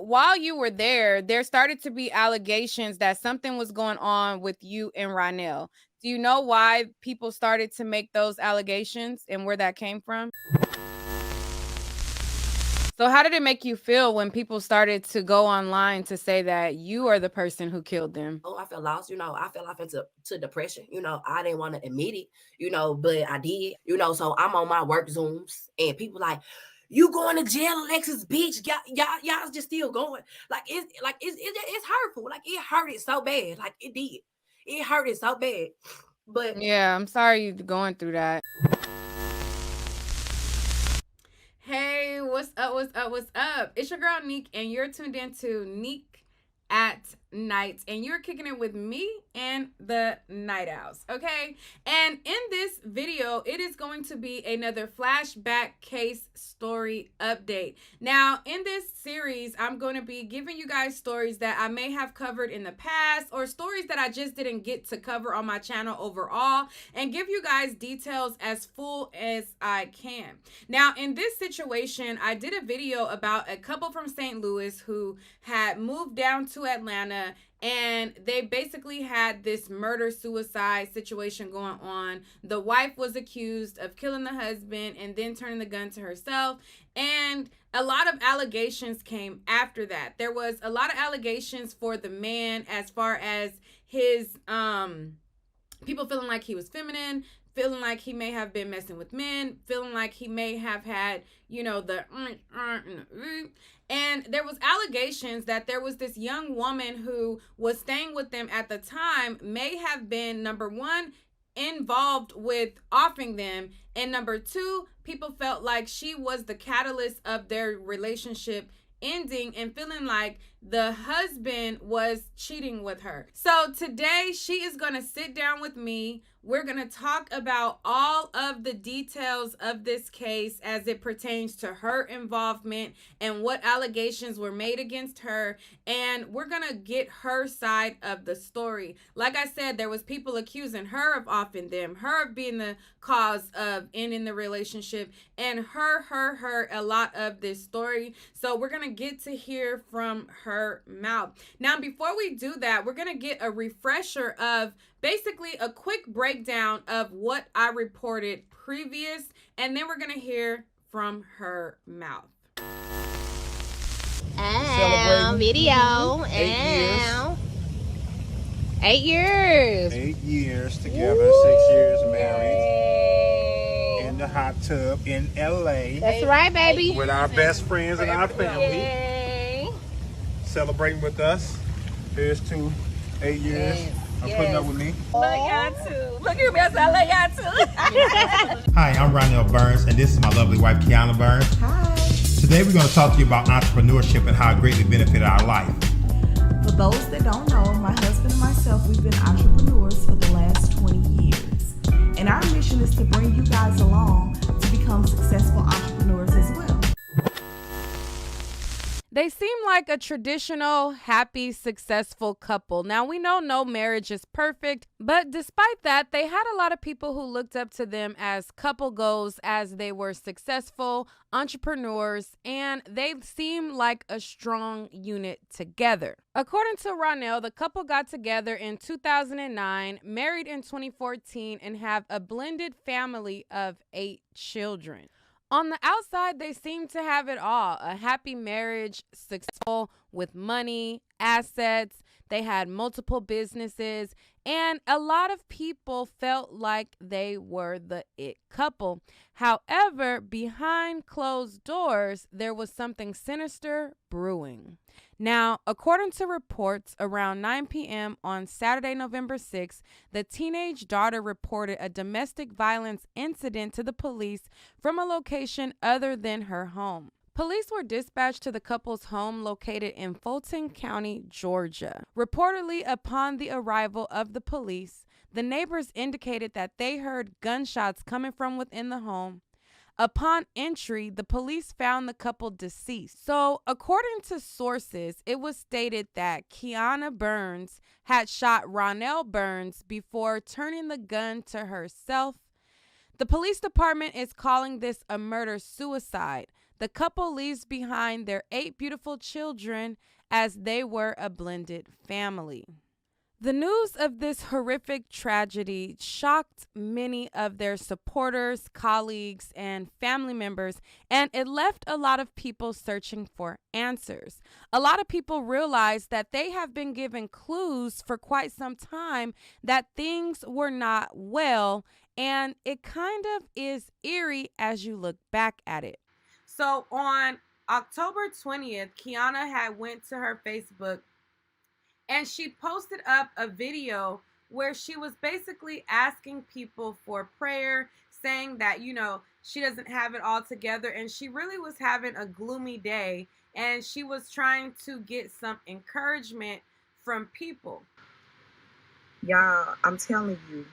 Now, while you were there started to be allegations that something was going on with you and Ronnell. Do you know why people started to make those allegations and where that came from? So how did it make you feel when people started to go online to say that you are the person who killed them? Oh, I felt lost. I fell off into depression. I didn't want to admit it, but I did, so I'm on my work Zooms and people like, you going to jail, Alexis, bitch. Y'all just still going. It's hurtful. Like it hurted so bad. Like it did. It hurted so bad. But Yeah, I'm sorry you're going through that. Hey, what's up? What's up? What's up? It's your girl Neek, and you're tuned into Neek at Night, and you're kicking it with me and the Night Owls, okay? And in this video, it is going to be another flashback case story update. Now, in this series, I'm going to be giving you guys stories that I may have covered in the past or stories that I just didn't get to cover on my channel overall, and give you guys details as full as I can. Now, in this situation, I did a video about a couple from St. Louis who had moved down to Atlanta, and they basically had this murder-suicide situation going on. The wife was accused of killing the husband and then turning the gun to herself, and a lot of allegations came after that. There was a lot of allegations for the man as far as his people feeling like he was feminine, feeling like he may have been messing with men, feeling like he may have had, and there was allegations that there was this young woman who was staying with them at the time, may have been, number one, involved with offing them, and number two, people felt like she was the catalyst of their relationship ending and feeling like the husband was cheating with her. So today she is going to sit down with me. We're going to talk about all of the details of this case as it pertains to her involvement and what allegations were made against her, and we're going to get her side of the story. Like I said, there was people accusing her of offing them, her of being the cause of ending the relationship, and her a lot of this story. So we're going to get to hear from her mouth. Now, before we do that, we're going to get a refresher of basically a quick breakdown of what I reported previous, and then we're going to hear from her mouth. Video. 8 years. 8 years together, 6 years married. In the hot tub in LA. That's right, baby. With our best friends and our family. Yay. Celebrating with us. Here's to 8 years of putting up with me. Love y'all too. Look at me, I love y'all too. Hi, I'm Ronnell Burns, and this is my lovely wife, Kiana Burns. Hi. Today we're going to talk to you about entrepreneurship and how it greatly benefited our life. For those that don't know, my husband and myself, we've been entrepreneurs for the last 20 years. And our mission is to bring you guys along to become successful entrepreneurs as well. They seem like a traditional, happy, successful couple. Now, we know no marriage is perfect, but despite that, they had a lot of people who looked up to them as couple goals as they were successful entrepreneurs, and they seem like a strong unit together. According to Ronnell, the couple got together in 2009, married in 2014, and have a blended family of 8 children. On the outside, they seem to have it all. A happy marriage, successful with money, assets. They had multiple businesses, and a lot of people felt like they were the it couple. However, behind closed doors, there was something sinister brewing. Now, according to reports, around 9 p.m. on Saturday, November 6th, the teenage daughter reported a domestic violence incident to the police from a location other than her home. Police were dispatched to the couple's home located in Fulton County, Georgia. Reportedly, upon the arrival of the police, the neighbors indicated that they heard gunshots coming from within the home. Upon entry, the police found the couple deceased. So, according to sources, it was stated that Kiana Burns had shot Ronnell Burns before turning the gun to herself. The police department is calling this a murder-suicide. The couple leaves behind their 8 beautiful children as they were a blended family. The news of this horrific tragedy shocked many of their supporters, colleagues, and family members, and it left a lot of people searching for answers. A lot of people realized that they have been given clues for quite some time that things were not well, and it kind of is eerie as you look back at it. So on October 20th, Kiana had went to her Facebook and she posted up a video where she was basically asking people for prayer, saying that, she doesn't have it all together and she really was having a gloomy day and she was trying to get some encouragement from people. Y'all, I'm telling you,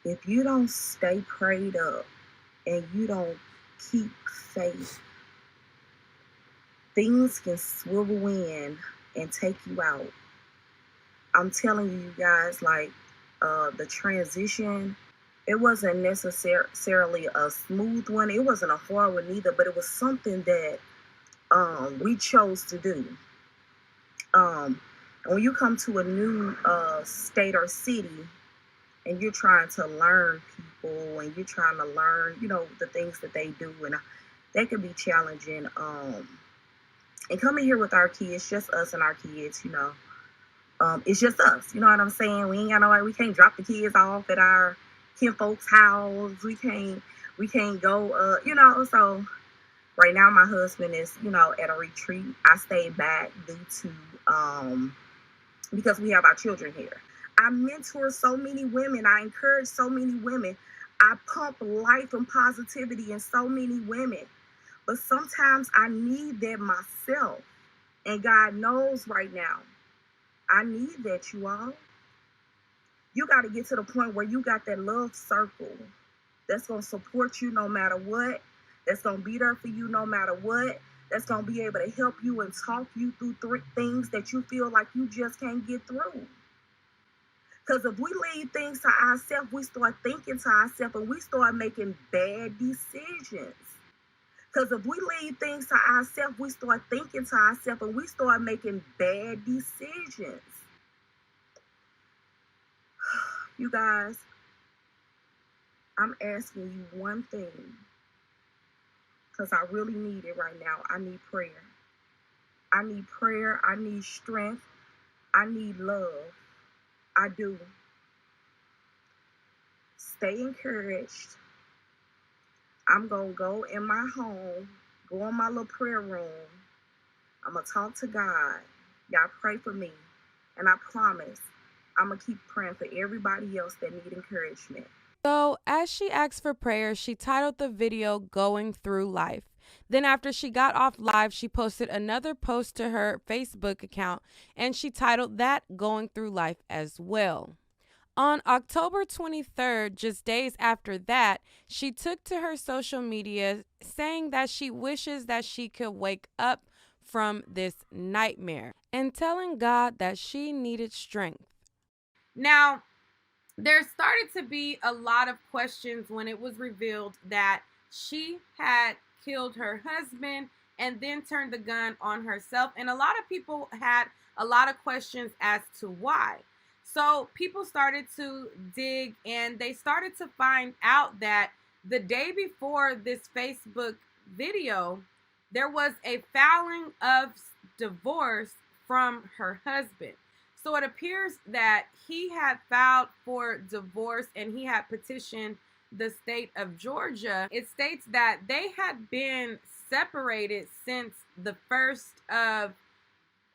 if you don't stay prayed up and you don't keep faith, things can swivel in and take you out. I'm telling you guys, the transition, it wasn't necessarily a smooth one. It wasn't a hard one either, but it was something that we chose to do. When you come to a new state or city and you're trying to learn people and you're trying to learn, the things that they do, and that can be challenging. And coming here with our kids, just us and our kids, it's just us. You know what I'm saying? We ain't got nobody. We can't drop the kids off at our kinfolk's house. We can't go. So right now my husband is, at a retreat. I stayed back due to because we have our children here. I mentor so many women. I encourage so many women. I pump life and positivity in so many women. But sometimes I need that myself. And God knows right now, I need that, you all. You got to get to the point where you got that love circle that's going to support you no matter what, that's going to be there for you no matter what, that's going to be able to help you and talk you through things that you feel like you just can't get through. Because if we leave things to ourselves, we start thinking to ourselves and we start making bad decisions. Because if we leave things to ourselves, we start thinking to ourselves and we start making bad decisions. You guys, I'm asking you one thing, because I really need it right now. I need prayer. I need prayer. I need strength. I need love. I do. Stay encouraged. I'm going to go in my home, go in my little prayer room. I'm going to talk to God. Y'all pray for me. And I promise I'm going to keep praying for everybody else that need encouragement. So as she asked for prayer, she titled the video Going Through Life. Then after she got off live, she posted another post to her Facebook account and she titled that Going Through Life as well. On October 23rd, just days after that, she took to her social media saying that she wishes that she could wake up from this nightmare and telling God that she needed strength. Now, there started to be a lot of questions when it was revealed that she had killed her husband and then turned the gun on herself. And a lot of people had a lot of questions as to why. So people started to dig and they started to find out that the day before this Facebook video, there was a filing of divorce from her husband. So it appears that he had filed for divorce and he had petitioned the state of Georgia. It states that they had been separated since the 1st of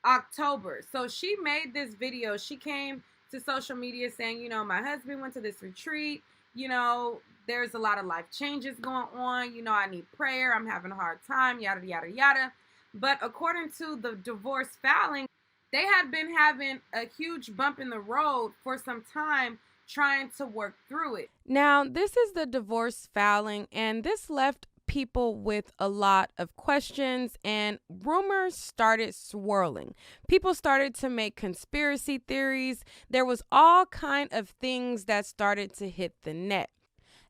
October. So she made this video. She came to social media saying, my husband went to this retreat. There's a lot of life changes going on. I need prayer. I'm having a hard time, yada, yada, yada. But according to the divorce filing, they had been having a huge bump in the road for some time trying to work through it. Now, this is the divorce filing, and this left people with a lot of questions and rumors started swirling. People started to make conspiracy theories. There was all kind of things that started to hit the net.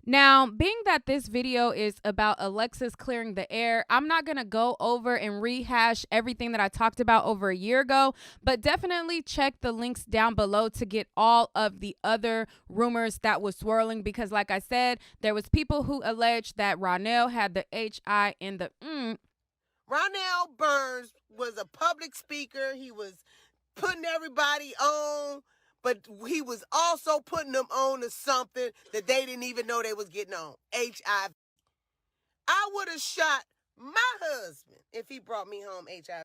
Now, being that this video is about Alexis clearing the air, I'm not going to go over and rehash everything that I talked about over a year ago, but definitely check the links down below to get all of the other rumors that was swirling, because like I said, there was people who alleged that Ronnell had the H-I in the Ronnell Burns was a public speaker. He was putting everybody on, but he was also putting them on to something that they didn't even know they was getting on. HIV. I would have shot my husband if he brought me home HIV.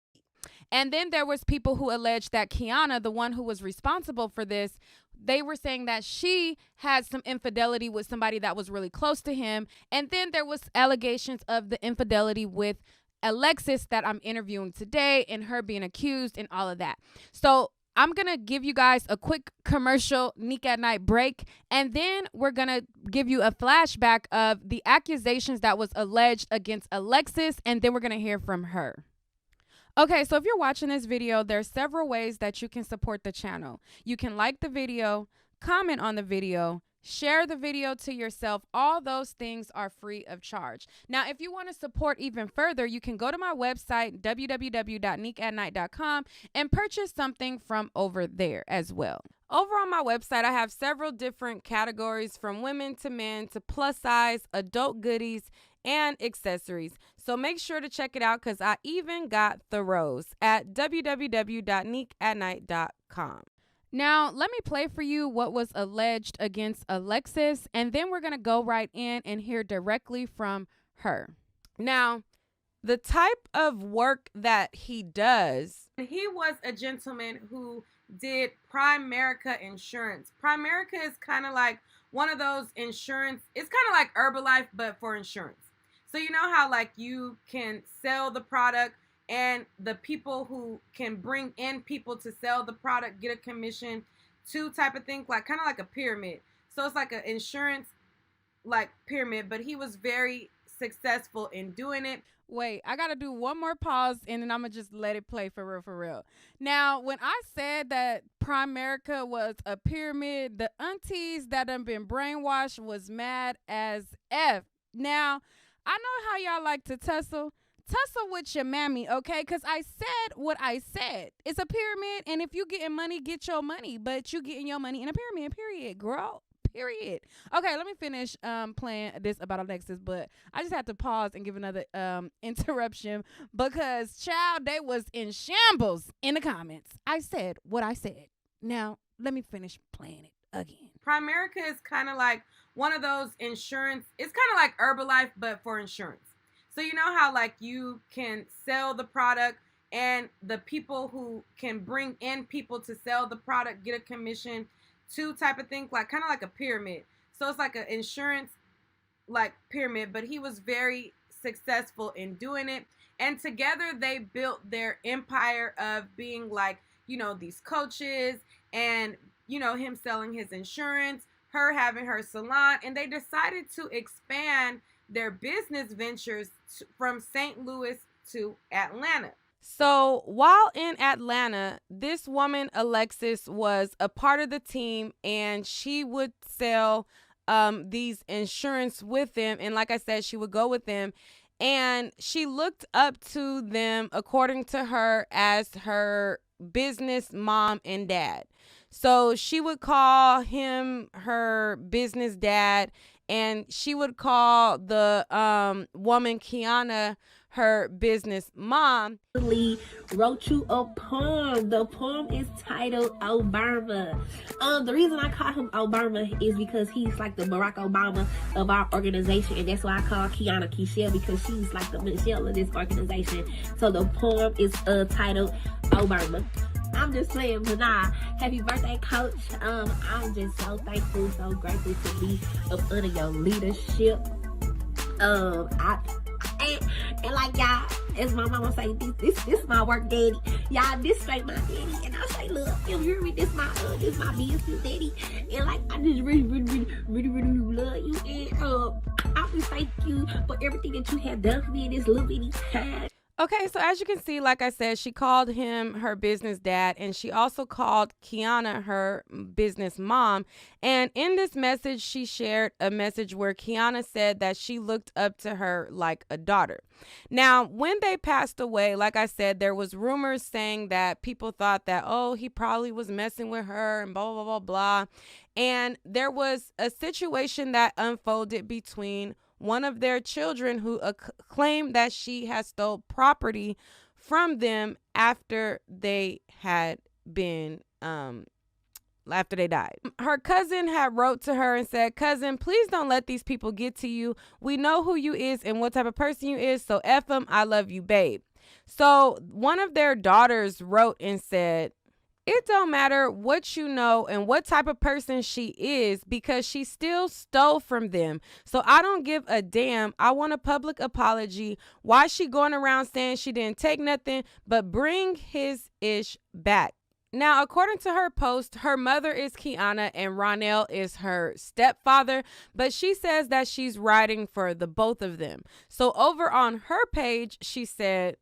And then there was people who alleged that Kiana, the one who was responsible for this, they were saying that she had some infidelity with somebody that was really close to him. And then there was allegations of the infidelity with Alexis that I'm interviewing today, and her being accused and all of that. So I'm going to give you guys a quick commercial Nick at Night break, and then we're going to give you a flashback of the accusations that was alleged against Alexis, and then we're going to hear from her. Okay, so if you're watching this video, there's several ways that you can support the channel. You can like the video, comment on the video, share the video to yourself. All those things are free of charge. Now, if you want to support even further, you can go to my website, www.nickatnight.com, and purchase something from over there as well. Over on my website, I have several different categories, from women to men to plus size, adult goodies, and accessories. So make sure to check it out, because I even got the rose at www.nickatnight.com. Now, let me play for you what was alleged against Alexis, and then we're going to go right in and hear directly from her. Now, the type of work that he does. He was a gentleman who did Primerica insurance. Primerica is kind of like one of those insurance. It's kind of like Herbalife, but for insurance. So you know how like you can sell the product, and the people who can bring in people to sell the product get a commission too, type of thing, like kind of like a pyramid. So it's like an insurance like pyramid, but he was very successful in doing it. Wait, I got to do one more pause, and then I'm going to just let it play for real, for real. Now, when I said that Primerica was a pyramid, the aunties that done been brainwashed was mad as F. Now, I know how y'all like to tussle. Tussle with your mammy, okay? Because I said what I said. It's a pyramid, and if you getting money, get your money. But you getting your money in a pyramid, period, girl. Period. Okay, let me finish playing this about Alexis, but I just have to pause and give another interruption, because, child, they was in shambles in the comments. I said what I said. Now, let me finish playing it again. Primerica is kind of like one of those insurance. It's kind of like Herbalife, but for insurance. So you know how like you can sell the product, and the people who can bring in people to sell the product get a commission too, type of thing, like kind of like a pyramid. So it's like an insurance like pyramid, but he was very successful in doing it. And together they built their empire of being like, you know, these coaches, and, you know, him selling his insurance, her having her salon, and they decided to expand their business ventures from St. Louis to Atlanta. So while in Atlanta, this woman, Alexis, was a part of the team, and she would sell these insurance with them. And like I said, she would go with them, and she looked up to them, according to her, as her business mom and dad. So she would call him her business dad, and she would call the woman, Kiana, her business mom. Wrote you a poem. The poem is titled Obama. The reason I call him Obama is because he's like the Barack Obama of our organization, and that's why I call Kiana Kishelle, because she's like the Michelle of this organization. So the poem is titled Obama. I'm just playing, but nah, happy birthday, coach. I'm just so thankful, so grateful to be up under your leadership. And like y'all, as my mama say, this my work daddy. Y'all, this straight my daddy. And I say, look, you hear me? This my business daddy. And like, I just really love you. And I just thank you for everything that you have done for me in this little bitty time. Okay, so as you can see, like I said, she called him her business dad, and she also called Kiana her business mom. And in this message, she shared a message where Kiana said that she looked up to her like a daughter. Now, when they passed away, like I said, there was rumors saying that people thought that, oh, he probably was messing with her and blah, blah, blah, blah. And there was a situation that unfolded between one of their children who claimed that she had stole property from them after they had been after they died. Her cousin had wrote to her and said, "Cousin, please don't let these people get to you. We know who you is and what type of person you is, so F them. I love you, babe." So one of their daughters wrote and said, "It don't matter what you know and what type of person she is because she still stole from them. So I don't give a damn. I want a public apology. Why she going around saying she didn't take nothing, but bring his ish back." Now, according to her post, her mother is Kiana and Ronnell is her stepfather, but she says that she's writing for the both of them. So over on her page, she said,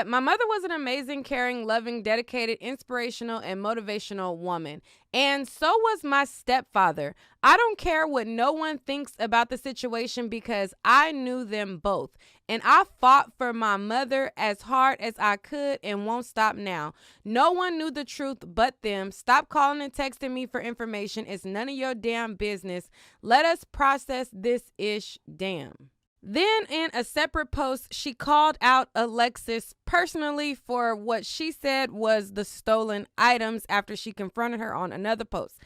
"My mother was an amazing, caring, loving, dedicated, inspirational, and motivational woman. And so was my stepfather. I don't care what no one thinks about the situation because I knew them both. And I fought for my mother as hard as I could and won't stop now. No one knew the truth but them. Stop calling and texting me for information. It's none of your damn business. Let us process this ish, damn." Then in a separate post, she called out Alexis personally for what she said was the stolen items after she confronted her on another post.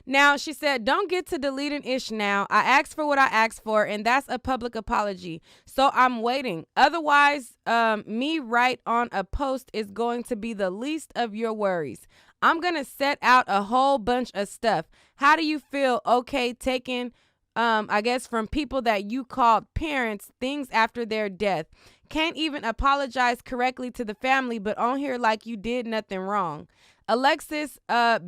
Now, she said, "Don't get to deleting ish now. I asked for what I asked for, and that's a public apology. So I'm waiting. Otherwise, me write on a post is going to be the least of your worries. I'm going to set out a whole bunch of stuff. How do you feel? Okay, taking I guess from people that you called parents, things after their death. Can't even apologize correctly to the family, but on here like you did nothing wrong. Alexis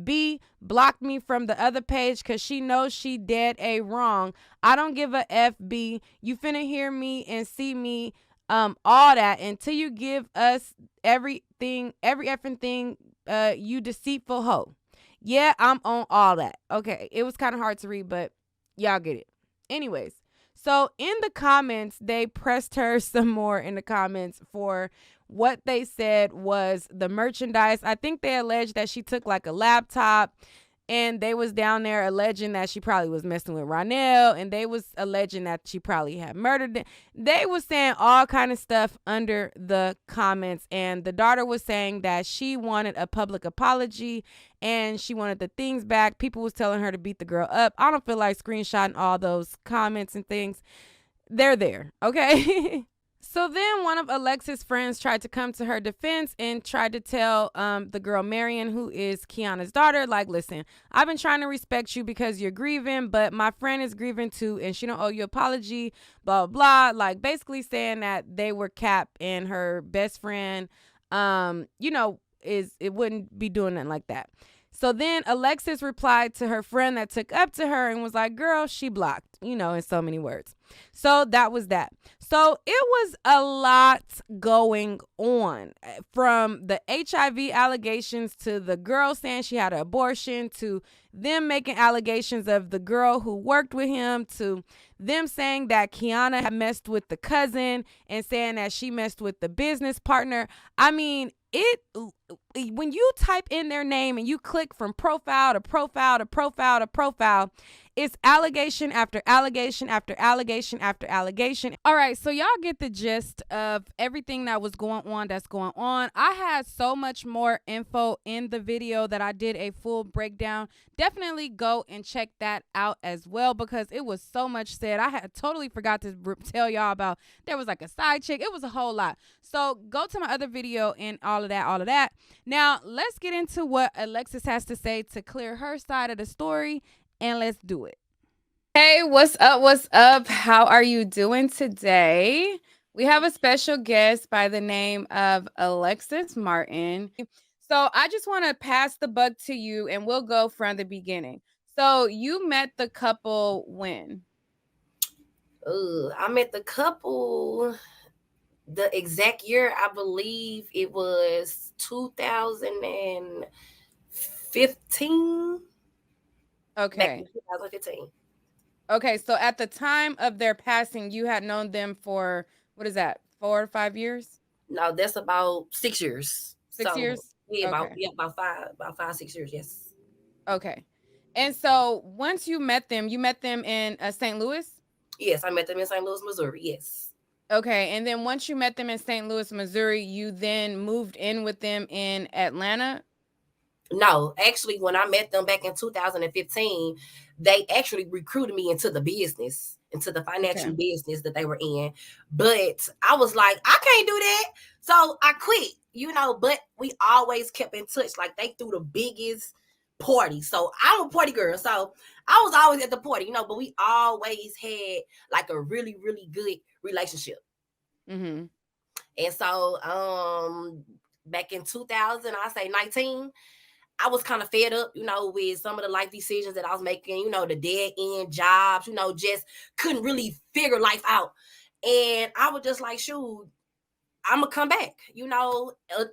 B blocked me from the other page because she knows she dead A wrong. I don't give a FB. You finna hear me and see me all that until you give us every effing thing, you deceitful hoe. Yeah, I'm on all that." Okay, it was kind of hard to read, but y'all get it. Anyways, so in the comments, they pressed her some more in the comments for what they said was the merchandise. I think they alleged that she took like a laptop, and they was down there alleging that she probably was messing with Ronnell, and they was alleging that she probably had murdered them. They was saying all kind of stuff under the comments, and the daughter was saying that she wanted a public apology and she wanted the things back. People was telling her to beat the girl up. I don't feel like screenshotting all those comments and things. They're there, okay? So then one of Alexis' friends tried to come to her defense and tried to tell the girl Marion, who is Kiana's daughter, like, "Listen, I've been trying to respect you because you're grieving, but my friend is grieving too, and she don't owe you an apology, blah, blah, blah." Like basically saying that they were capped and her best friend, it wouldn't be doing nothing like that. So then Alexis replied to her friend that took up to her and was like, "Girl, she blocked," in so many words. So that was that. So it was a lot going on, from the HIV allegations to the girl saying she had an abortion to them making allegations of the girl who worked with him to them saying that Kiana had messed with the cousin and saying that she messed with the business partner. I mean, when you type in their name and you click from profile to profile to profile to profile, it's allegation after allegation after allegation after allegation. All right, so y'all get the gist of everything that was going on. I had so much more info in the video that I did a full breakdown. Definitely go and check that out as well because it was so much said. I had totally forgot to tell y'all about there was like a side chick. It was a whole lot. So go to my other video and all of that. Now, let's get into what Alexis has to say to clear her side of the story, and let's do it. Hey, what's up? What's up? How are you doing today? We have a special guest by the name of Alexis Martin. So I just want to pass the buck to you, and we'll go from the beginning. So you met the couple when? I met the couple The exact year, I believe it was 2015. Back in Okay. 2015. Okay, so at the time of their passing, you had known them for what is that? 4 or 5 years? No, that's about 6 years. 6 So years? yeah, Okay. about 5, 6 years. Yes. Okay. And so once you met them in St. Louis? Yes, I met them in St. Louis, Missouri. Yes. Okay. And then once you met them in St. Louis, Missouri, you then moved in with them in Atlanta? No, actually, when I met them back in 2015, they actually recruited me into the business, into the financial Okay. business that they were in. But I was like, I can't do that. So I quit, but we always kept in touch. Like they threw the biggest party. So I'm a party girl. So I was always at the party, but we always had like a really, really good relationship. Mm-hmm. And so back in 2000, I say 19, I was kind of fed up, with some of the life decisions that I was making, the dead end jobs, just couldn't really figure life out. And I was just like, shoot, I'm gonna come back,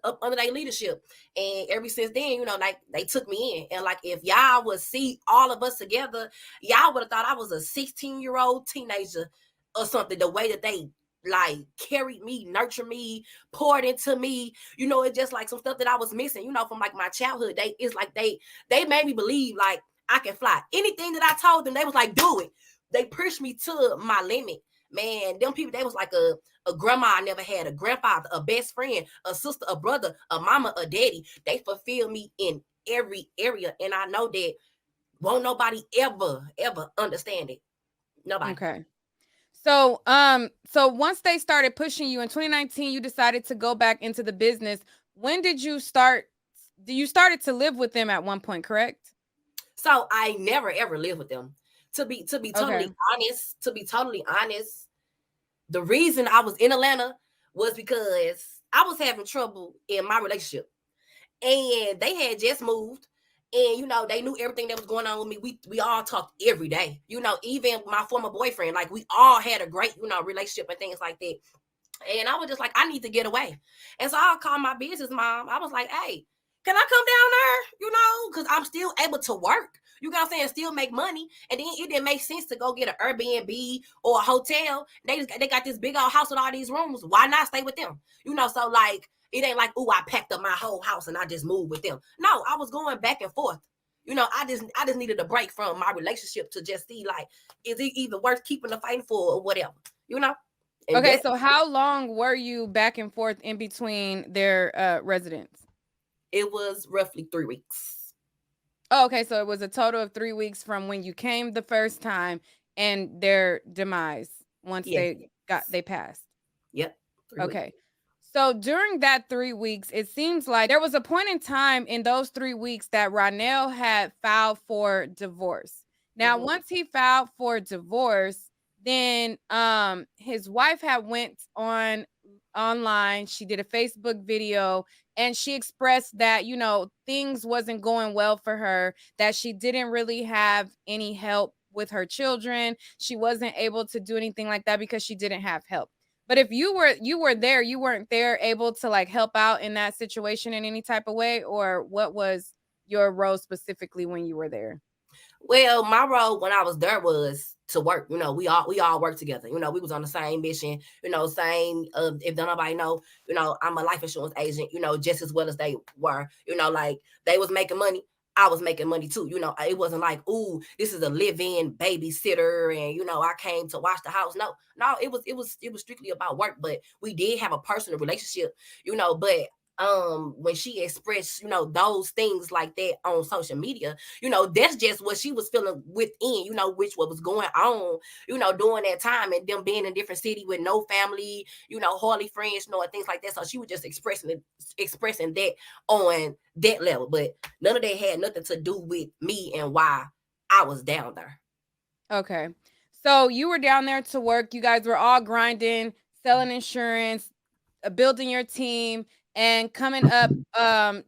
up under their leadership. And ever since then, like they took me in. And like if y'all would see all of us together, y'all would have thought I was a 16-year-old teenager or something. The way that they like carried me, nurtured me, poured into me, it's just like some stuff that I was missing, from like my childhood. It's like they made me believe like I can fly. Anything that I told them, they was like, do it. They pushed me to my limit. Man, them people, they was like a grandma I never had, a grandfather, a best friend, a sister, a brother, a mama, a daddy. They fulfill me in every area. And I know that won't nobody ever understand it. Nobody. Okay. So, so once they started pushing you in 2019, you decided to go back into the business. When did you start? You started to live with them at one point, correct? So I never ever lived with them. To be Okay. totally honest, the reason I was in Atlanta was because I was having trouble in my relationship. And they had just moved. And they knew everything that was going on with me. We all talked every day. Even my former boyfriend, like we all had a great, relationship and things like that. And I was just like, I need to get away. And so I called my business mom. I was like, hey, can I come down there? Because I'm still able to work. You know what I'm saying? Still make money. And then it didn't make sense to go get an Airbnb or a hotel. They got this big old house with all these rooms. Why not stay with them? So like, it ain't like, oh, I packed up my whole house and I just moved with them. No, I was going back and forth. I just needed a break from my relationship to just see like, is it even worth keeping the fighting for or whatever? And Okay. So how long were you back and forth in between their residence? it was roughly 3 weeks. Oh, okay. So it was a total of 3 weeks from when you came the first time and their demise once Yes. they passed. Yep. 3 weeks. Okay. So during that 3 weeks, it seems like there was a point in time in those 3 weeks that Ronnell had filed for divorce. Now, Mhm. once he filed for divorce, then his wife had went online. She did a Facebook video and she expressed that, things wasn't going well for her, that she didn't really have any help with her children. She wasn't able to do anything like that because she didn't have help. But if you were there, you weren't there able to like help out in that situation in any type of way, or what was your role specifically when you were there? Well, my role when I was there was to work. We all worked together. We was on the same mission. Same. If nobody know, I'm a life insurance agent. Just as well as they were. Like they was making money. I was making money too. It wasn't like, ooh, this is a live-in babysitter, and I came to watch the house. No, it was strictly about work. But we did have a personal relationship. But when she expressed, those things like that on social media, that's just what she was feeling within, which what was going on, during that time, and them being in a different city with no family, hardly friends, things like that. So she was just expressing that on that level. But none of that had nothing to do with me and why I was down there. Okay. So you were down there to work. You guys were all grinding, selling insurance, building your team and coming up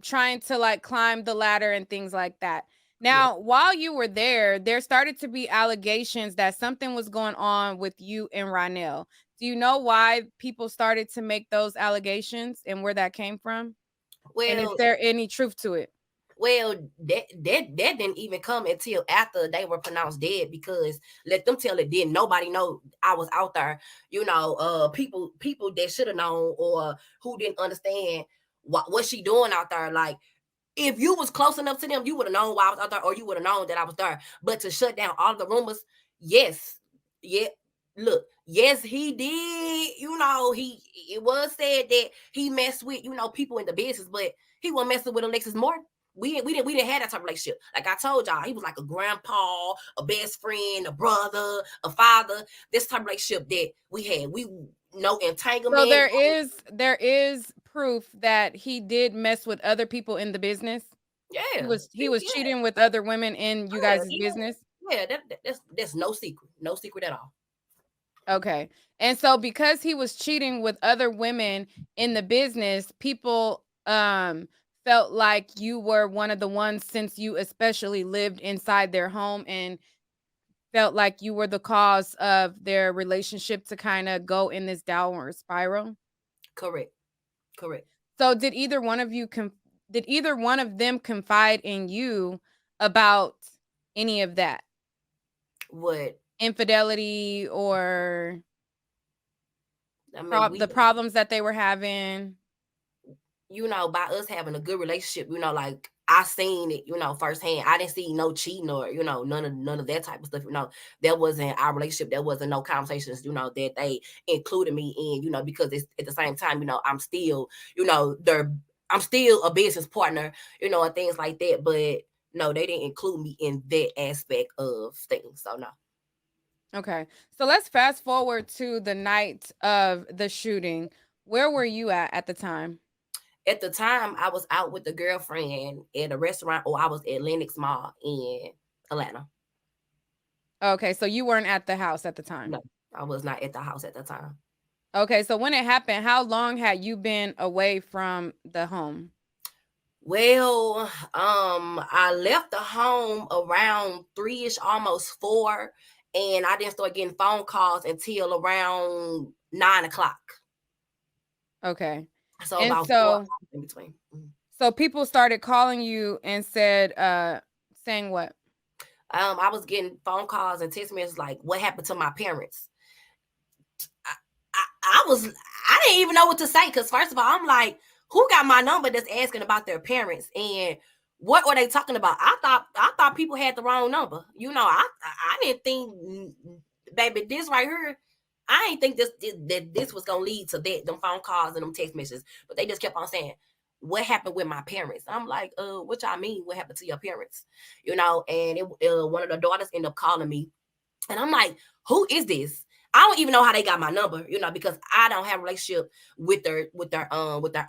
trying to like climb the ladder and things like that. Yeah. Now, while you were there started to be allegations that something was going on with you and Ronnell. Do you know why people started to make those allegations and where that came from? And is Well, there any truth to it? Well, that didn't even come until after they were pronounced dead, because let them tell it, didn't nobody know I was out there. People that should have known, or who didn't understand what she doing out there. Like, if you was close enough to them, you would have known why I was out there, or you would have known that I was there. But to shut down all the rumors, yes, yeah. Look, yes, he did. It was said that he messed with people in the business, but he wasn't messing with Alexis Morton. We didn't have that type of relationship. Like I told y'all, he was like a grandpa, a best friend, a brother, a father. This type of relationship that we had. We no entanglement. So there is proof that he did mess with other people in the business. Yeah, He was cheating with other women in you guys' business. Yeah, that's no secret at all. Okay. And so because he was cheating with other women in the business, people felt like you were one of the ones, since you especially lived inside their home, and felt like you were the cause of their relationship to kind of go in this downward spiral. Correct. So did either one of them confide in you about any of that? What? Infidelity, or the problems that they were having? By us having a good relationship, like I seen it, firsthand. I didn't see no cheating or, none of that type of stuff. That wasn't our relationship. There wasn't no conversations, that they included me in, because it's at the same time, I'm still, I'm still a business partner, and things like that. But no, they didn't include me in that aspect of things. So no. Okay. So let's fast forward to the night of the shooting. Where were you at the time? At the time, I was out with a girlfriend at a restaurant, or I was at Lenox Mall in Atlanta. Okay, so you weren't at the house at the time. No, I was not at the house at the time. Okay, so when it happened, how long had you been away from the home? Well, I left the home around 3-ish, almost 4, and I didn't start getting phone calls until around 9 o'clock. Okay. So and about so 4 hours in between. So people started calling you and saying what? I was getting phone calls and text messages like, "What happened to my parents?" I didn't even know what to say, because first of all, I'm like, who got my number that's asking about their parents, and what were they talking about? I thought people had the wrong number. I didn't think, baby, this right here, I ain't think this was gonna lead to them phone calls and them text messages. But they just kept on saying, "What happened with my parents?" I'm like, what y'all mean? What happened to your parents? And one of the daughters ended up calling me, and I'm like, who is this? I don't even know how they got my number, because I don't have a relationship with their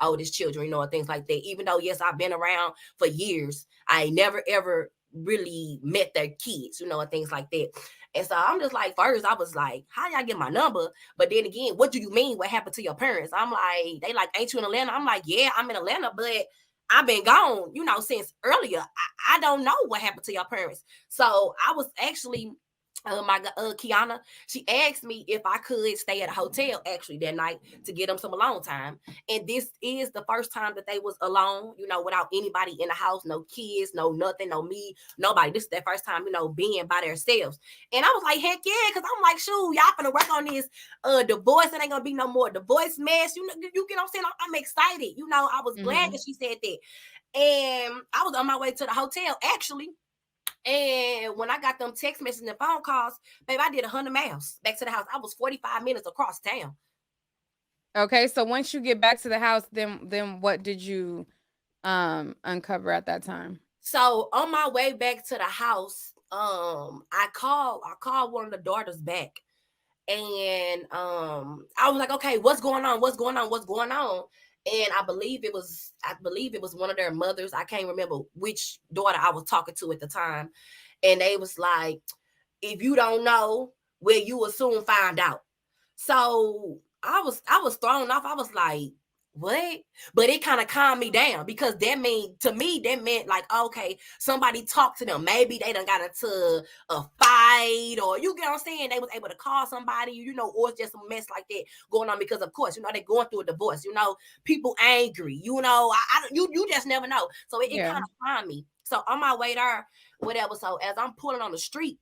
oldest children, and things like that. Even though, yes, I've been around for years, I never ever really met their kids, and things like that. And so I'm just like, first I was like, how y'all get my number? But then again, what do you mean? What happened to your parents? I'm like, they like, ain't you in Atlanta? I'm like, yeah, I'm in Atlanta, but I've been gone, since earlier. I don't know what happened to your parents. So I was actually, Kiana, she asked me if I could stay at a hotel actually that night to get them some alone time. And this is the first time that they was alone, without anybody in the house, no kids, no nothing, no me, nobody. This is their first time, being by themselves. And I was like, heck yeah, because I'm like, shoot, y'all finna work on this divorce. It ain't gonna be no more divorce mess. You get what I'm saying? I'm excited. I was glad that she said that. And I was on my way to the hotel actually. And when I got them text messages and phone calls, babe, I did 100 miles back to the house. I was 45 minutes across town. Okay, so once you get back to the house, then what did you uncover at that time? So on my way back to the house, I called one of the daughters back, and I was like, okay, what's going on? And I believe it was one of their mothers. I can't remember which daughter I was talking to at the time. And they was like, if you don't know, well, you will soon find out. So I was thrown off. I was like, what? But it kind of calmed me down because that meant like, okay, somebody talked to them. Maybe they done got into a fight, or you get what I'm saying? They was able to call somebody, or it's just a mess like that going on because, of course, they're going through a divorce. People angry. You just never know. So it kind of calmed me. So on my way there, whatever. So as I'm pulling on the street,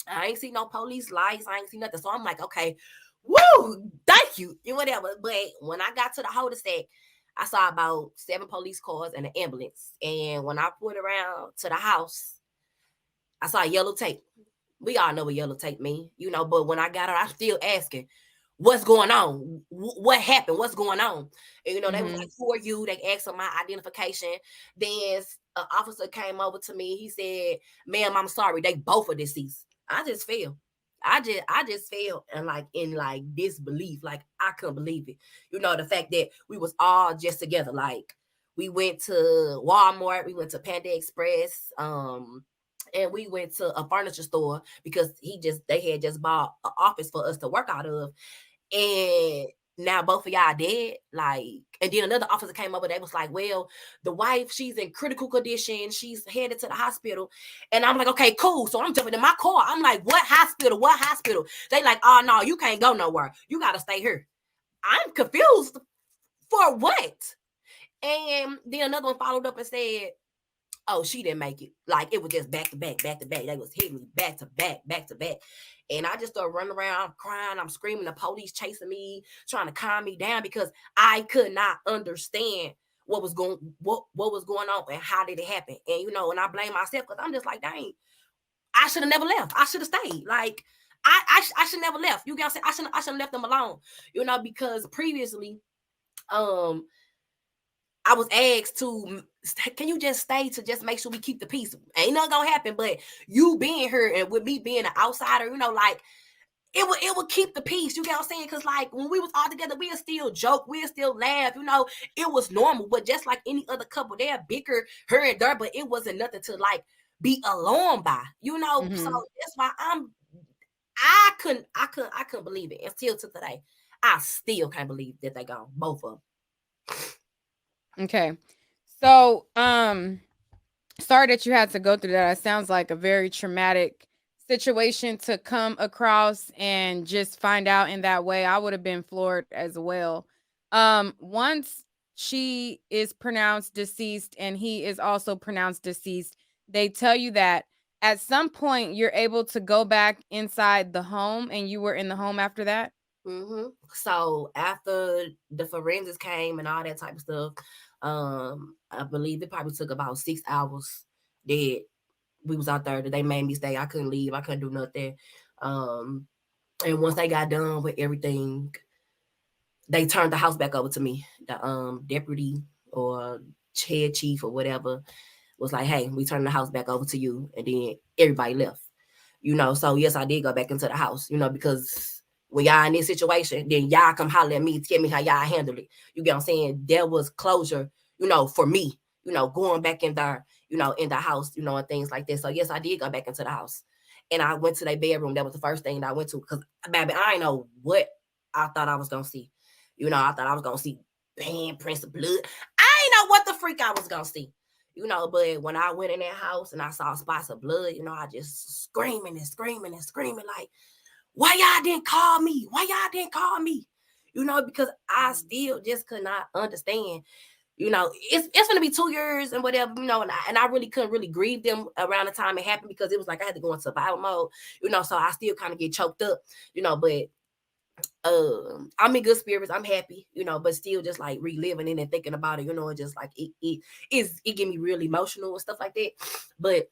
I ain't see no police lights. I ain't see nothing. So I'm like, okay, woo, thank you, and whatever. But when I got to the cul-de-sac, I saw about 7 police cars and an ambulance. And when I pulled around to the house, I saw yellow tape. We all know what yellow tape mean, but when I got out, I'm still asking, what's going on? What happened? What's going on? And, they was like, who are you? They asked for my identification. Then an officer came over to me. He said, ma'am, I'm sorry. They both are deceased. I just fell. I just fell in disbelief. Like, I couldn't believe it. The fact that we was all just together. Like, we went to Walmart, we went to Panda Express, and we went to a furniture store because they had just bought an office for us to work out of. And now both of y'all dead. And then another officer came over. They was like, well, the wife, she's in critical condition. She's headed to the hospital. And I'm like, okay, cool. So I'm jumping in my car. I'm like, what hospital? What hospital? They like, oh, no, you can't go nowhere. You got to stay here. I'm confused. For what? And then another one followed up and said, oh, she didn't make it. Like, it was just back to back, back to back. They was hitting me back to back, back to back. And I just started running around, I'm crying, I'm screaming, the police chasing me, trying to calm me down because I could not understand what was going on and how did it happen. And, and I blame myself because I'm just like, dang, I should have never left. I should have stayed. Like, I should never left. You get what I'm saying? I should have left them alone, because previously, I was asked to, can you just stay to just make sure we keep the peace? Ain't nothing gonna happen, but you being here and with me being an outsider, it would keep the peace. You get what I'm saying? Because when we was all together, we'll still joke, we'll still laugh. It was normal. But just like any other couple, they'll bicker here and there, but it wasn't nothing to be alarmed by. So that's why I couldn't believe it. And still to today, I still can't believe that they gone, both of them. Okay. So, sorry that you had to go through that. It sounds like a very traumatic situation to come across and just find out in that way. I would have been floored as well. Once she is pronounced deceased and he is also pronounced deceased, they tell you that at some point you're able to go back inside the home, and you were in the home after that? Mm-hmm. So after the forensics came and all that type of stuff, I believe it probably took about 6 hours that we was out there, that they made me stay. I couldn't leave. I couldn't do nothing. And once they got done with everything, they turned the house back over to me. The deputy or head chief or whatever was like, hey, we turned the house back over to you. And then everybody left. So yes, I did go back into the house, because when y'all in this situation, then y'all come holler at me, tell me how y'all handle it. You get what I'm saying? There was closure, for me, going back in there, in the house, and things like that. So yes, I did go back into the house. And I went to their bedroom. That was the first thing that I went to, because, baby, I didn't know what I thought I was going to see. I thought I was going to see handprints of blood. I didn't know what the freak I was going to see. But when I went in that house and I saw spots of blood, I just screaming and screaming and screaming like, why y'all didn't call me? Why y'all didn't call me? Because I still just could not understand. It's gonna be 2 years and whatever, and I really couldn't really grieve them around the time it happened, because it was like I had to go in survival mode, so I still kind of get choked up, but I'm in good spirits. I'm happy, but still just like reliving it and thinking about it, and just like it get me real emotional and stuff like that. But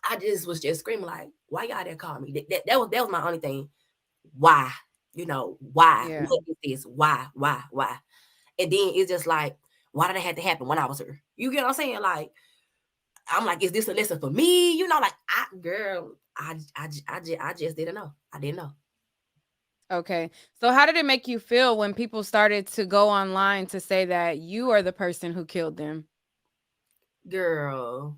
I just was screaming like, why y'all didn't call me? That was my only thing. Why? Why? Yeah. What is this? Why? And then it's just like, why did it have to happen when I was here? You get what I'm saying? Like, I'm like, is this a lesson for me? I just didn't know. I didn't know. Okay. So how did it make you feel when people started to go online to say that you are the person who killed them? Girl,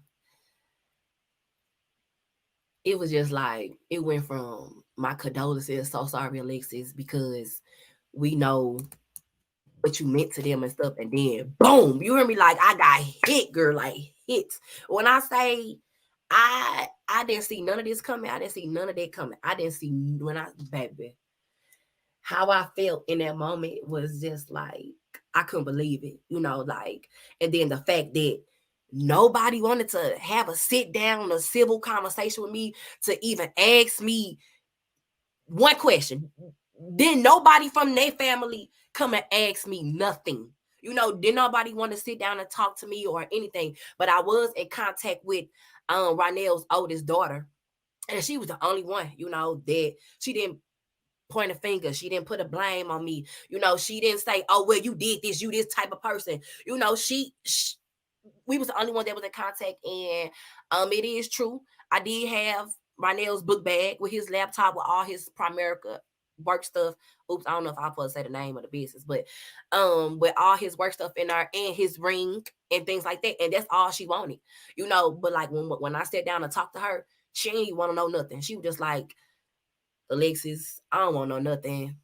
it was just like, it went from my condolences, so sorry, Alexis, because we know what you meant to them and stuff, and then boom, you hear me? Like I got hit, girl, like hits. When I say I didn't see none of this coming, I didn't see none of that coming. I didn't see baby, how I felt in that moment was just like I couldn't believe it, like, and then the fact that nobody wanted to have a sit down, a civil conversation with me to even ask me one question. Then nobody from their family come and ask me nothing. Didn't nobody want to sit down and talk to me or anything. But I was in contact with Ronnell's oldest daughter. And she was the only one, that she didn't point a finger. She didn't put a blame on me. She didn't say, oh, well, you did this. You this type of person. We was the only one that was in contact. And it is true. I did have Ronnell's book bag with his laptop with all his Primerica work stuff. Oops, I don't know if I'm supposed to say the name of the business, but with all his work stuff in there and his ring and things like that. And that's all she wanted, but like when I sat down and talked to her, she didn't want to know nothing. She was just like, Alexis, I don't want to know nothing.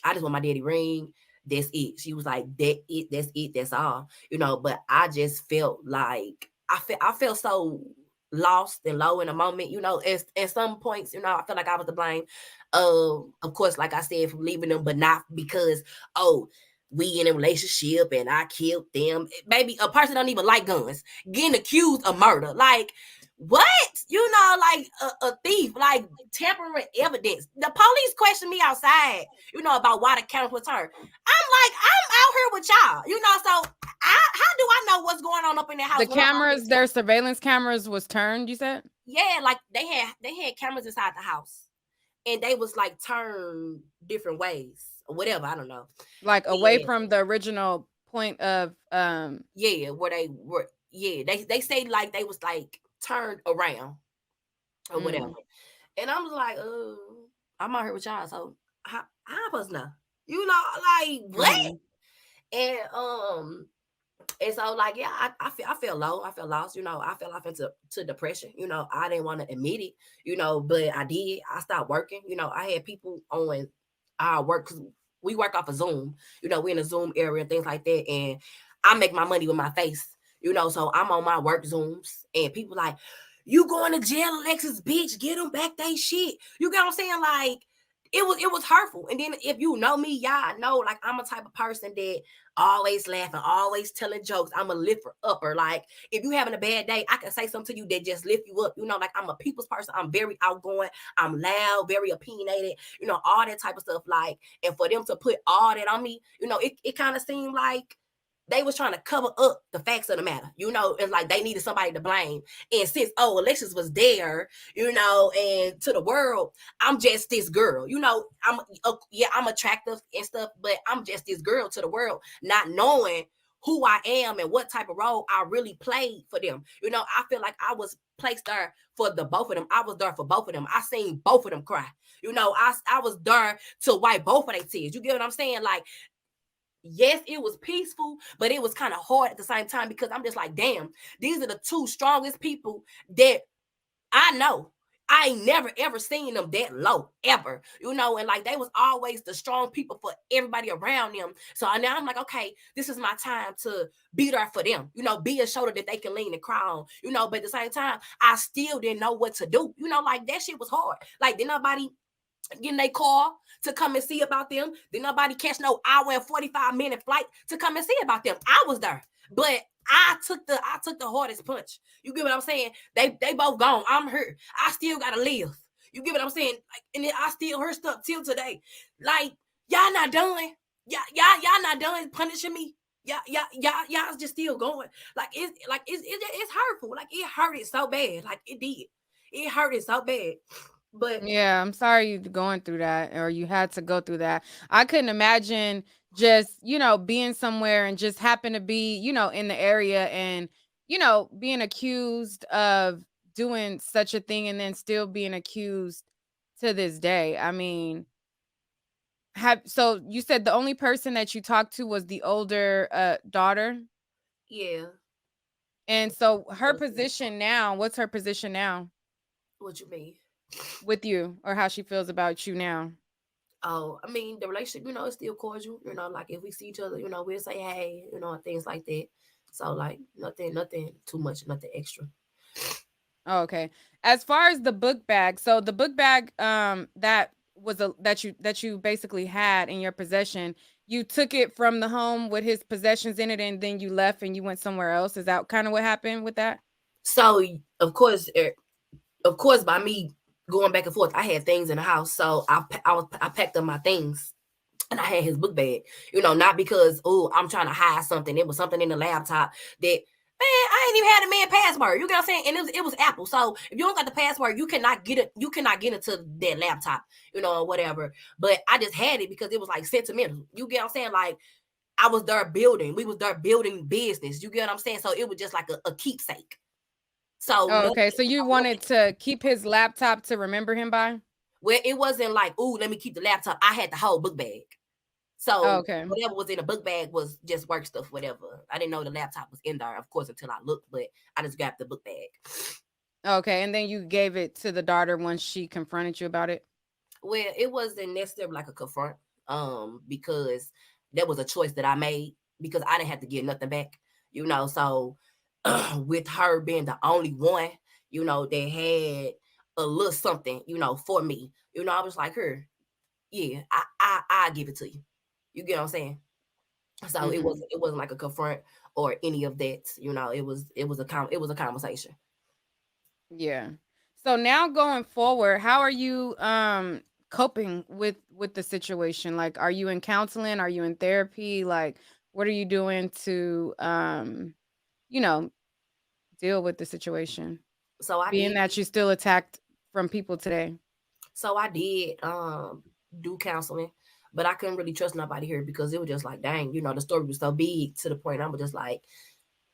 I just want my daddy ring. That's it. She was like, that's it, that's all. But I just felt like I felt so lost and low in a moment, at some points, I felt like I was to blame. Of course, like I said, for leaving them, but not because, we in a relationship and I killed them. Baby, a person don't even like guns, getting accused of murder. Like, what? Like a thief, like tampering evidence. The police questioned me outside, about why the cameras were turned. I'm like, I'm out here with y'all, so how do I know what's going on up in their house? The cameras, their surveillance cameras was turned, you said? Yeah, like they had cameras inside the house. And they was like turned different ways or whatever. I don't know. Like away from the original point of yeah, where they were. Yeah, they say like they was like turned around or whatever. And I was like, I'm out here with y'all, so how was know? Like what? And so like, yeah, I feel low. I feel lost. I fell off into depression. I didn't want to admit it, but I did. I stopped working. I had people on our work because we work off of Zoom. We're in a Zoom area and things like that. And I make my money with my face, so I'm on my work Zooms and people like, you going to jail, Alexis, bitch, get them back they shit. You get what I'm saying? Like, it was hurtful. And then if you know me, y'all know, like, I'm a type of person that always laughing, always telling jokes. I'm a lifter upper. Like, if you having a bad day, I can say something to you that just lift you up. Like, I'm a people's person. I'm very outgoing. I'm loud, very opinionated, all that type of stuff. Like, and for them to put all that on me, it kind of seemed like they was trying to cover up the facts of the matter, and like they needed somebody to blame. And since, Alexis was there, and to the world, I'm just this girl, I'm attractive and stuff, but I'm just this girl to the world, not knowing who I am and what type of role I really played for them. I feel like I was placed there for the both of them. I was there for both of them. I seen both of them cry. I was there to wipe both of their tears. You get what I'm saying? Like, yes, it was peaceful, but it was kind of hard at the same time because I'm just like, damn, these are the two strongest people that I know. I ain't never, ever seen them that low, ever, and like they was always the strong people for everybody around them. So now I'm like, okay, this is my time to be there for them, be a shoulder that they can lean and cry on, but at the same time, I still didn't know what to do, like that shit was hard. Like, did nobody getting their car to come and see about them? Did nobody catch no hour and 45-minute flight to come and see about them? I was there, but I took the hardest punch. You get what I'm saying? They both gone. I'm here. I still gotta live. You get what I'm saying? Like, and then I still her stuff till today. Like, y'all not done. Y'all not done punishing me. Y'all just still going. Like, it's hurtful. Like, it hurted so bad. Like, it did. It hurted so bad. But yeah, I'm sorry you're going through that, or you had to go through that. I couldn't imagine just, being somewhere and just happen to be, in the area and, being accused of doing such a thing and then still being accused to this day. I mean, so you said the only person that you talked to was the older daughter? Yeah. And so her position now, what's her position now? What you mean? With you, or how she feels about you now? Oh, I mean, the relationship, is still cordial. Like if we see each other, we'll say hey, and things like that. So like nothing too much, nothing extra. Oh, okay. As far as the book bag, so the book bag that was that you basically had in your possession, you took it from the home with his possessions in it and then you left and you went somewhere else. Is that kind of what happened with that? So of course, by me going back and forth, I had things in the house. So I packed up my things and I had his book bag, not because, I'm trying to hide something. It was something in the laptop that, man, I ain't even had a man password. You get what I'm saying? And it was Apple. So if you don't got the password, you cannot get it. You cannot get into that laptop, or whatever. But I just had it because it was like sentimental. You get what I'm saying? Like I was there building. We was there building business. You get what I'm saying? So it was just like a keepsake. So Oh, okay. So you wanted to keep his laptop to remember him by? well, it wasn't like, ooh, let me keep the laptop. I had the whole book bag. Oh, So okay. whatever was in the book bag was just work stuff, whatever. I didn't know the laptop was in there, of course, until I looked, but I just grabbed the book bag. Okay. And then you gave it to the daughter once she confronted you about it? Well, it wasn't necessarily like a confront, because that was a choice that I made because I didn't have to give nothing back, So with her being the only one, that had a little something, for me, I was like, her, yeah, I give it to you. You get what I'm saying? So it Mhm. wasn't like a confront or any of that. It was a conversation. Yeah. So now going forward, how are you coping with the situation? Like are you in counseling? Are you in therapy? Like what are you doing to you know, deal with the situation? So I Being did. that you still attacked from people today. So I did do counseling, but I couldn't really trust nobody here because it was just like, dang, the story was so big to the point I was just like,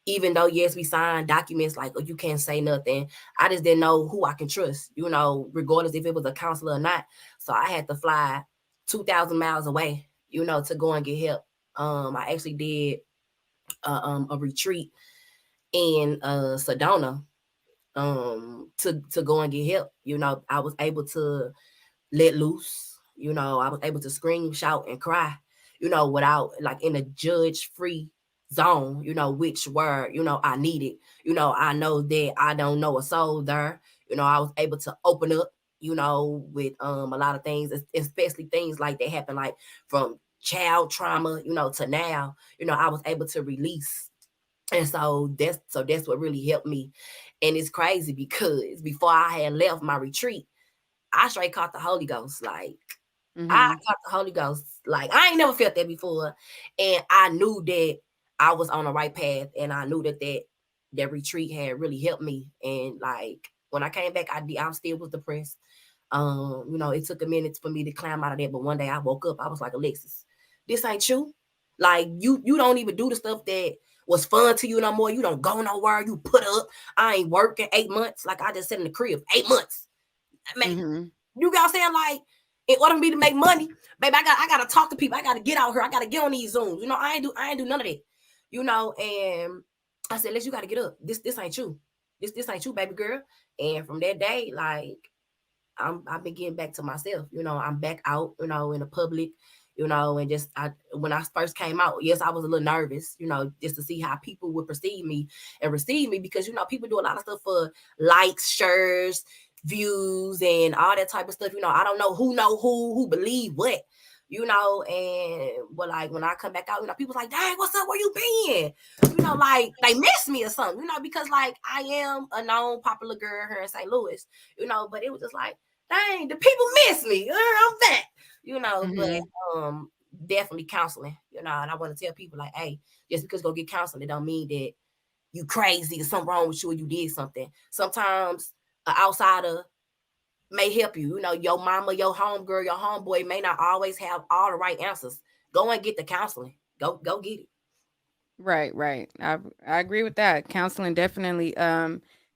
even though yes, we signed documents like, oh, you can't say nothing. I just didn't know who I can trust, regardless if it was a counselor or not. So I had to fly 2,000 miles away, to go and get help. I actually did a retreat in Sedona to go and get help. I was able to let loose. I was able to scream, shout, and cry, without like in a judge free zone, which were, I needed. I know that I don't know a soul there. I was able to open up, with a lot of things, especially things like that happen, like from child trauma, to now, I was able to release. And so that's what really helped me. And it's crazy because before I had left my retreat, I straight caught the Holy Ghost. Like I Mhm. caught the Holy Ghost. Like I ain't never felt that before. And I knew that I was on the right path. And I knew that retreat had really helped me. And like when I came back, I still was depressed. It took a minute for me to climb out of that. But one day I woke up, I was like, Alexis, this ain't you. Like you don't even do the stuff that was fun to you no more. You don't go nowhere. You put up. I ain't working 8 months. Like I just sat in the crib 8 months. Man, Mhm. you got what I'm saying? Like, in order for me to make money, baby, I gotta talk to people. I gotta get out here. I gotta get on these Zooms. I ain't do none of that. And I said, Les, you gotta get up. This ain't you. This ain't you, baby girl. And from that day, like I've been getting back to myself. I'm back out, in the public, and just when I first came out, yes, I was a little nervous, just to see how people would perceive me and receive me because people do a lot of stuff for likes, shares, views, and all that type of stuff. I don't know who believe what. And but like when I come back out, people's like, dang, what's up? Where you been? Like they miss me or something, because like I am a known popular girl here in St. Louis, but it was just like, dang, the people miss me. I'm back, but Mhm. definitely counseling, and I want to tell people like, hey, just because you go get counseling, it don't mean that you crazy or something wrong with you or you did something. Sometimes an outsider may help you. Your mama, your homegirl, your homeboy may not always have all the right answers. Go and get the counseling. Go get it. Right, right. I agree with that. Counseling definitely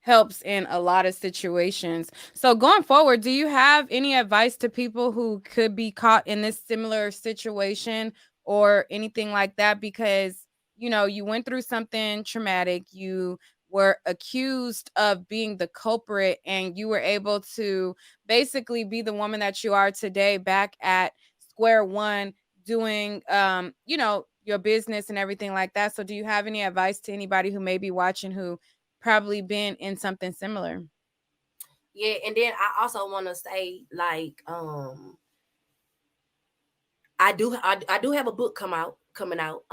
helps in a lot of situations. So going forward, do you have any advice to people who could be caught in this similar situation or anything like that because you went through something traumatic, you were accused of being the culprit and you were able to basically be the woman that you are today back at square one doing your business and everything like that. So do you have any advice to anybody who may be watching who probably been in something similar? Yeah, and then I also want to say, like, I do have a book coming out.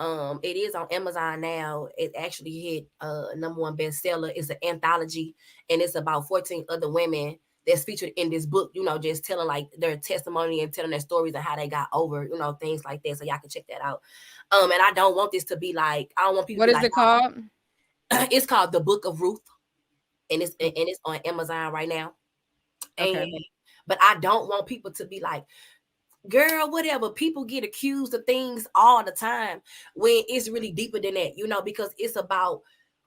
It is on Amazon now. It actually hit #1 bestseller. It's an anthology, and it's about 14 other women that's featured in this book, just telling like their testimony and telling their stories and how they got over, things like that. So y'all can check that out. And I don't want this to be like, I don't want people What to be is like, it called? it's called The Book of Ruth, and it's on Amazon right now. Okay. But I don't want people to be like, girl, whatever. People get accused of things all the time when it's really deeper than that, because it's about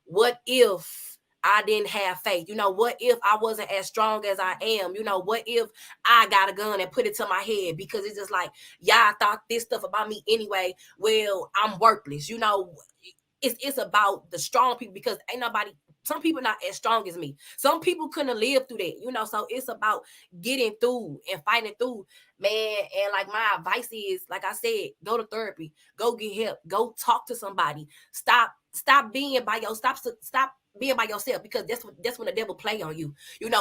what if I didn't have faith? What if I wasn't as strong as I am? What if I got a gun and put it to my head? Because it's just like, y'all thought this stuff about me anyway. Well, I'm worthless. It's about the strong people, because ain't nobody, some people not as strong as me. Some people couldn't live through that, so it's about getting through and fighting through, man. And like my advice is, like I said, go to therapy, go get help, go talk to somebody. Stop being by stop being by yourself, because that's when the devil play on you.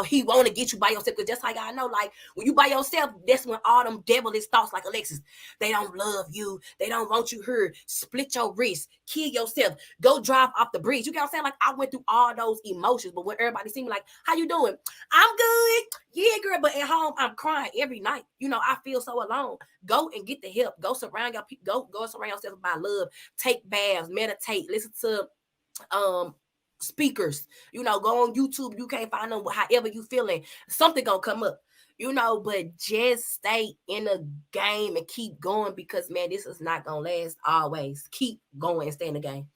He want to get you by yourself, because just like I know, like when you by yourself, that's when all them devilish thoughts, like Alexis, they don't love you, they don't want you here, split your wrist, kill yourself, go drive off the bridge. You get what I'm saying? Like I went through all those emotions, but when everybody see me like, how you doing? I'm good. Yeah, girl. But at home, I'm crying every night. I feel so alone. Go and get the help. Go surround your people. Go surround yourself by love. Take baths, meditate, listen to speakers. Go on YouTube. You can't find them. However you feeling, something gonna come up. But just stay in the game and keep going, because man, this is not gonna last always. Keep going and stay in the game.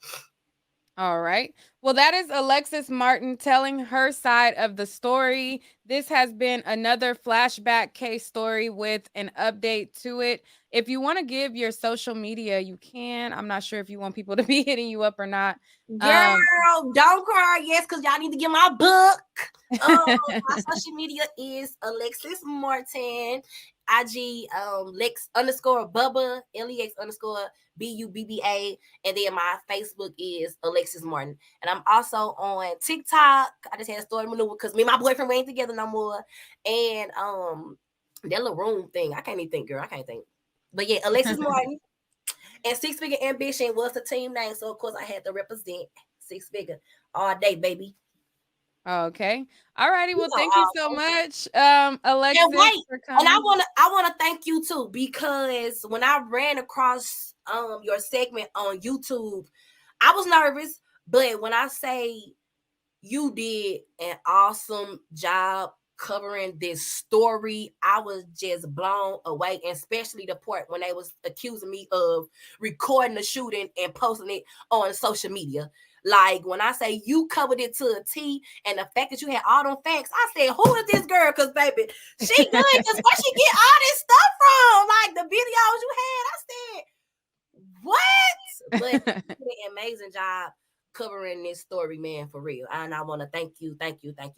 All right. Well, that is Alexis Martin telling her side of the story. This has been another flashback case story with an update to it. If you want to give your social media, you can. I'm not sure if you want people to be hitting you up or not. Girl, don't cry. Yes, because y'all need to get my book. My social media is Alexis Martin. IG Lex _Bubba, LEX _BUBBA, and then my Facebook is Alexis Martin. And I'm also on TikTok. I just had a story maneuver because me and my boyfriend ain't together no more. And that little room thing, I can't even think, girl. I can't think. But yeah, Alexis Martin. And Six Figure Ambition was the team name, so of course I had to represent Six Figure all day, baby. Okay. All righty. Well, thank you so much, Alexis. And wait, and I wanna thank you too, because when I ran across your segment on YouTube, I was nervous, but when I say you did an awesome job covering this story, I was just blown away, and especially the part when they was accusing me of recording the shooting and posting it on social media. Like when I say you covered it to a T, and the fact that you had all them facts, I said, who is this girl? Because baby, she good. Because where she get all this stuff from? Like the videos you had, I said, what? But you did an amazing job covering this story, man, for real. And I want to thank you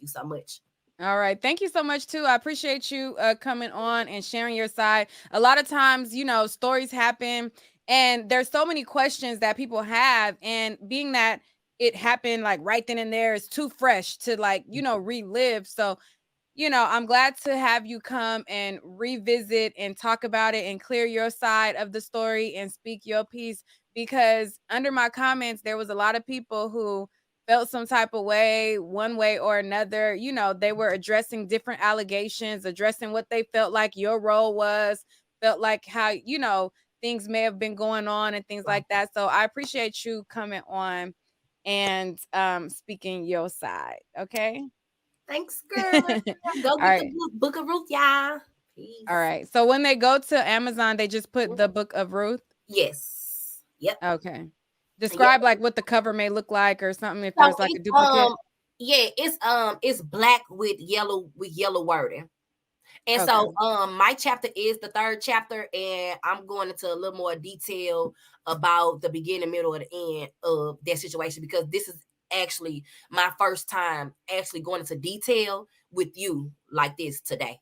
so much. All right. Thank you so much, too. I appreciate you coming on and sharing your side. A lot of times, stories happen and there's so many questions that people have. And being that it happened like right then and there is too fresh to relive. So, I'm glad to have you come and revisit and talk about it and clear your side of the story and speak your piece, because under my comments, there was a lot of people who felt some type of way, one way or another. They were addressing different allegations, addressing what they felt like your role was, felt like how, things may have been going on and things like that. So I appreciate you coming on and speaking your side. Okay. Thanks, girl. Go get the Book of Ruth, y'all. Peace. All right. So when they go to Amazon, they just put the Book of Ruth? Yes. Yep. Okay. Describe like what the cover may look like or something if there's like a duplicate. Yeah, it's black with yellow wording. And so my chapter is the 3rd chapter, and I'm going into a little more detail about the beginning, middle, and the end of that situation, because this is actually my first time actually going into detail with you like this today.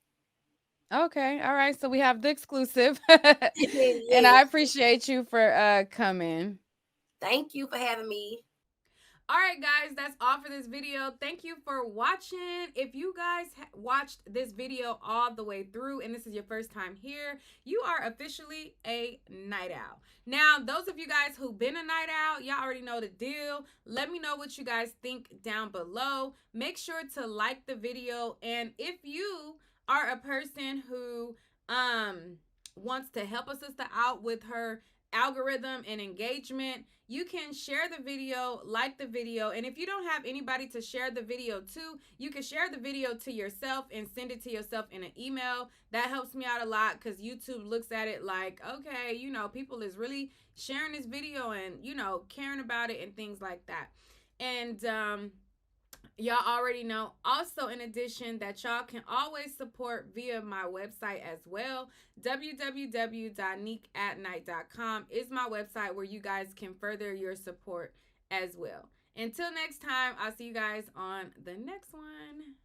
Okay. All right. So we have the exclusive. And I Yes. appreciate you for coming. Thank you for having me. All right, guys, that's all for this video. Thank you for watching. If you guys watched this video all the way through and this is your first time here, you are officially a night owl. Now, those of you guys who've been a night owl, y'all already know the deal. Let me know what you guys think down below. Make sure to like the video. And if you are a person who wants to help a sister out with her algorithm and engagement, you can share the video, like the video, and if you don't have anybody to share the video to, you can share the video to yourself and send it to yourself in an email. That helps me out a lot because YouTube looks at it like, okay, you know, people is really sharing this video and, you know, caring about it and things like that. And y'all already know also, in addition, that y'all can always support via my website as well. www.neekatnight.com is my website where you guys can further your support as well. Until next time, I'll see you guys on the next one.